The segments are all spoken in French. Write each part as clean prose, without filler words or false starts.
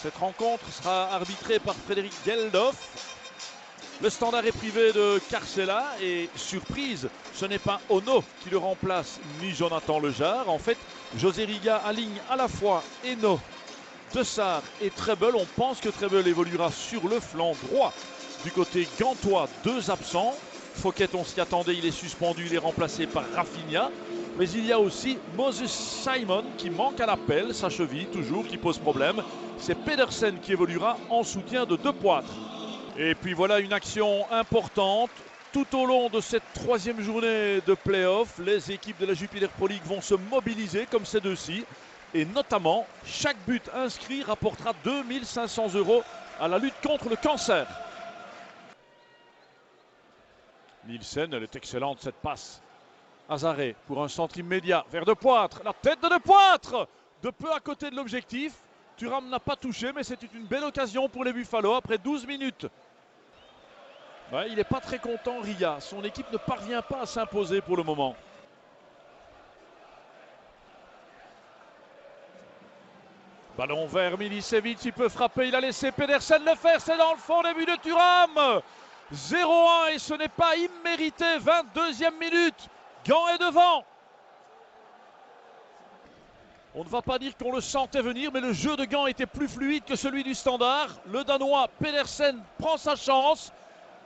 Cette rencontre sera arbitrée par Frédéric Geldof. Le Standard est privé de Carcella et surprise, ce n'est pas Ono qui le remplace ni Jonathan Lejar. En fait, José Riga aligne à la fois Eno, Dessart et Treble. On pense que Treble évoluera sur le flanc droit. Du côté gantois, 2 absents. Fouquet, on s'y attendait, il est suspendu, il est remplacé par Rafinha. Mais il y a aussi Moses Simon qui manque à l'appel, sa cheville toujours qui pose problème. C'est Pedersen qui évoluera en soutien de Depoitre. Et puis voilà une action importante. Tout au long de cette 3e journée de play-off, les équipes de la Jupiler Pro League vont se mobiliser comme ces deux-ci. Et notamment, chaque but inscrit rapportera 2500 € à la lutte contre le cancer. Nielsen, elle est excellente cette passe. Azaré pour un centre immédiat vers Depoitre. La tête de Depoitre, de peu à côté de l'objectif. Thuram n'a pas touché, mais c'était une belle occasion pour les Buffalo après 12 minutes. Ouais, il n'est pas très content, Ria. Son équipe ne parvient pas à s'imposer pour le moment. Ballon vers Milicevic, il peut frapper, il a laissé Pedersen le faire, c'est dans le fond, début de Thuram. 0-1 et ce n'est pas immérité, 22e minute. Gant est devant. On ne va pas dire qu'on le sentait venir, mais le jeu de Gant était plus fluide que celui du Standard. Le Danois Pedersen prend sa chance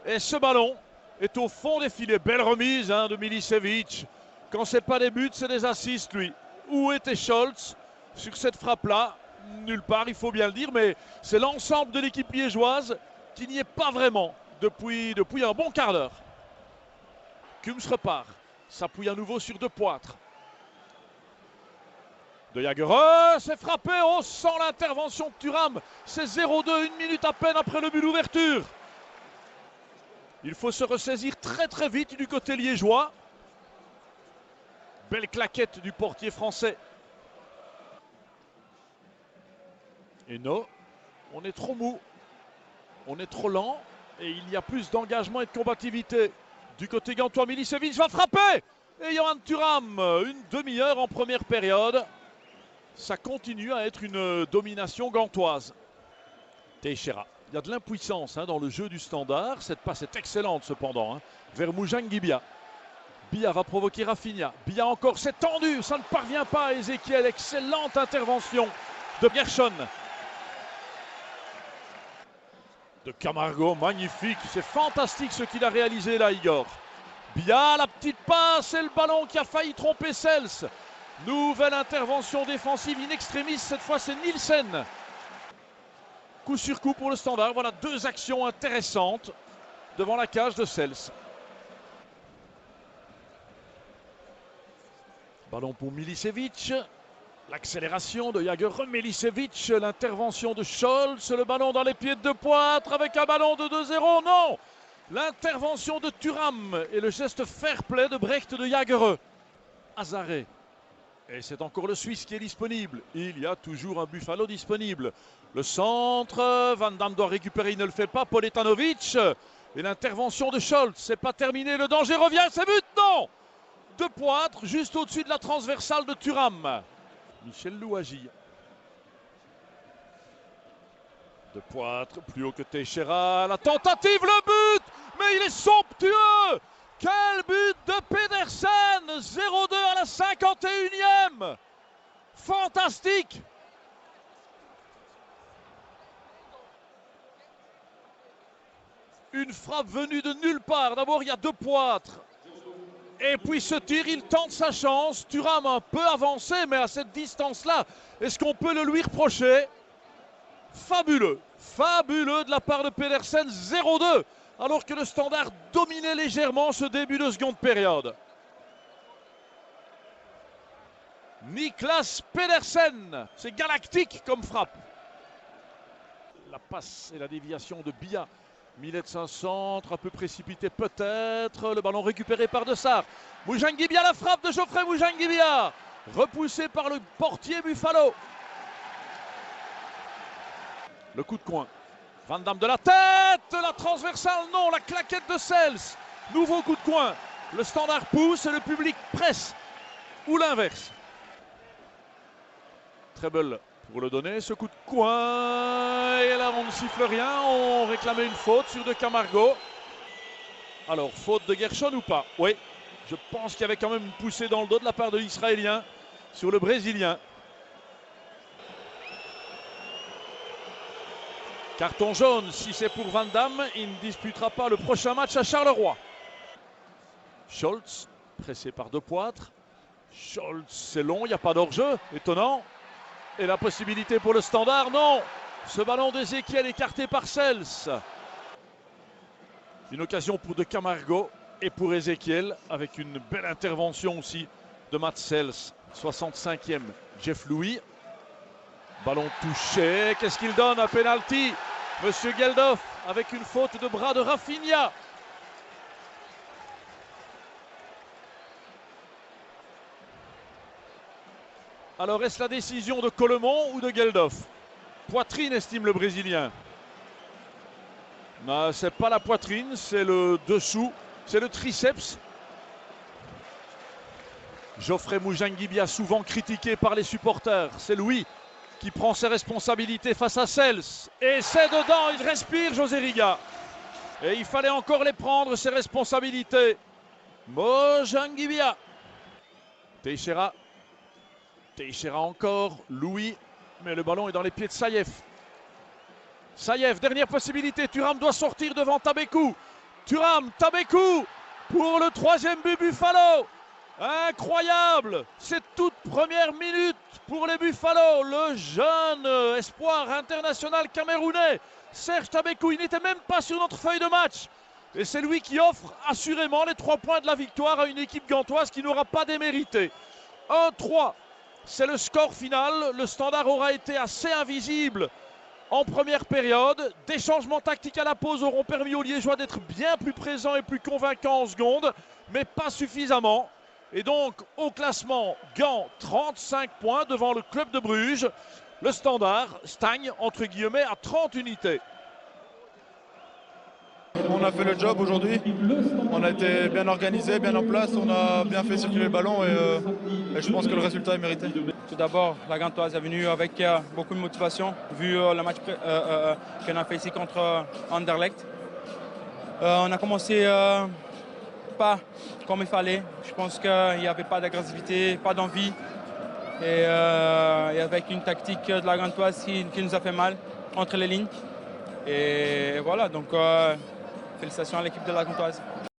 et ce ballon est au fond des filets. Belle remise de Milicevic. Quand c'est pas des buts, c'est des assists lui. Où était Scholz sur cette frappe-là? Nulle part, il faut bien le dire, mais c'est l'ensemble de l'équipe liégeoise qui n'y est pas vraiment depuis un bon quart d'heure. Kums repart, s'appuie à nouveau sur Depoitre. De Jagereux, c'est frappé, oh, sans l'intervention de Thuram. C'est 0-2, 1 minute à peine après le but d'ouverture. Il faut se ressaisir très très vite du côté liégeois. Belle claquette du portier français. Et non, on est trop mou, on est trop lent et il y a plus d'engagement et de combativité. Du côté gantois, Milicevic va frapper et Johan Thuram, une demi-heure en première période. Ça continue à être une domination gantoise. Teixeira, il y a de l'impuissance dans le jeu du Standard. Cette passe est excellente cependant vers Moujangi Bia. Bia va provoquer Rafinha. Bia encore, c'est tendu, ça ne parvient pas à Ezekiel. Excellente intervention de Gershon. De Camargo, magnifique, c'est fantastique ce qu'il a réalisé là, Igor. Bia, la petite passe et le ballon qui a failli tromper Sels. Nouvelle intervention défensive in extremis, cette fois c'est Nielsen. Coup sur coup pour le Standard, voilà 2 actions intéressantes devant la cage de Sels. Ballon pour Milicevic. L'accélération de Jagereux, Milicevic, l'intervention de Scholz, le ballon dans les pieds de Depoitre avec un ballon de 2-0, non. L'intervention de Thuram et le geste fair play de Brecht de Jagereux. Azaré. Et c'est encore le Suisse qui est disponible. Il y a toujours un Buffalo disponible. Le centre, Van Damme doit récupérer, il ne le fait pas, Poletanovic. Et l'intervention de Scholz, c'est pas terminé, le danger revient, c'est but, non. Depoitre, juste au-dessus de la transversale de Thuram. Michel Louagie. Depoitre, plus haut que Teixeira. La tentative, le but. Mais il est somptueux. Quel but de Pedersen. 0-2 à la 51e. Fantastique. Une frappe venue de nulle part. D'abord, il y a Depoitre. Et puis ce tir, il tente sa chance. Thuram un peu avancé, mais à cette distance-là, est-ce qu'on peut le lui reprocher? Fabuleux, fabuleux de la part de Pedersen, 0-2, alors que le Standard dominait légèrement ce début de seconde période. Niklas Pedersen, c'est galactique comme frappe. La passe et la déviation de Bia. Millet un centre, un peu précipité peut-être. Le ballon récupéré par Dessart. Moujangi Bia, la frappe de Geoffrey Moujangi Bia. Repoussé par le portier Buffalo. Le coup de coin. Van Damme de la tête. La transversale, non. La claquette de Sels. Nouveau coup de coin. Le Standard pousse et le public presse. Ou l'inverse. Treble pour le donner, ce coup de coin. Et là, on ne siffle rien. On réclamait une faute sur De Camargo. Alors, faute de Gershon ou pas? Oui, je pense qu'il y avait quand même une poussée dans le dos de la part de l'Israélien sur le Brésilien. Carton jaune, si c'est pour Van Damme, il ne disputera pas le prochain match à Charleroi. Scholz, pressé par De Poitre. Scholz, c'est long, il n'y a pas d'hors-jeu, étonnant. Et la possibilité pour le Standard, non. Ce ballon d'Ezekiel écarté par Sels. Une occasion pour De Camargo et pour Ezekiel, avec une belle intervention aussi de Mats Sels. 65e, Jeff Louis. Ballon touché, qu'est-ce qu'il donne? Un penalty. Monsieur Geldof avec une faute de bras de Rafinha. Alors est-ce la décision de Colemon ou de Geldof? Poitrine, estime le Brésilien. Non, c'est pas la poitrine, c'est le dessous, c'est le triceps. Geoffrey Mujanguibia, souvent critiqué par les supporters. C'est lui qui prend ses responsabilités face à Sels. Et c'est dedans, il respire, José Riga. Et il fallait encore les prendre, ses responsabilités. Mujanguibia. Teixeira. Teixeira encore, Louis. Mais le ballon est dans les pieds de Saïef. Saïef, dernière possibilité. Thuram doit sortir devant Tabekou. Thuram, Tabekou pour le 3e but Buffalo. Incroyable! Cette toute première minute pour les Buffalo. Le jeune espoir international camerounais, Serge Tabekou, il n'était même pas sur notre feuille de match. Et c'est lui qui offre assurément les 3 points de la victoire à une équipe gantoise qui n'aura pas démérité. 1-3, c'est le score final. Le Standard aura été assez invisible en première période. Des changements tactiques à la pause auront permis aux Liégeois d'être bien plus présents et plus convaincants en seconde, mais pas suffisamment. Et donc, au classement, Gand, 35 points devant le club de Bruges. Le Standard stagne, entre guillemets, à 30 unités. On a fait le job aujourd'hui. On a été bien organisé, bien en place. On a bien fait circuler le ballon et je pense que le résultat est mérité. Tout d'abord, la Gantoise est venue avec beaucoup de motivation, vu le match qu'on a fait ici contre Anderlecht. On a commencé pas comme il fallait. Je pense qu'il n'y avait pas d'agressivité, pas d'envie. Et avec une tactique de la Gantoise qui nous a fait mal entre les lignes. Et voilà, donc félicitations à l'équipe de la Gantoise.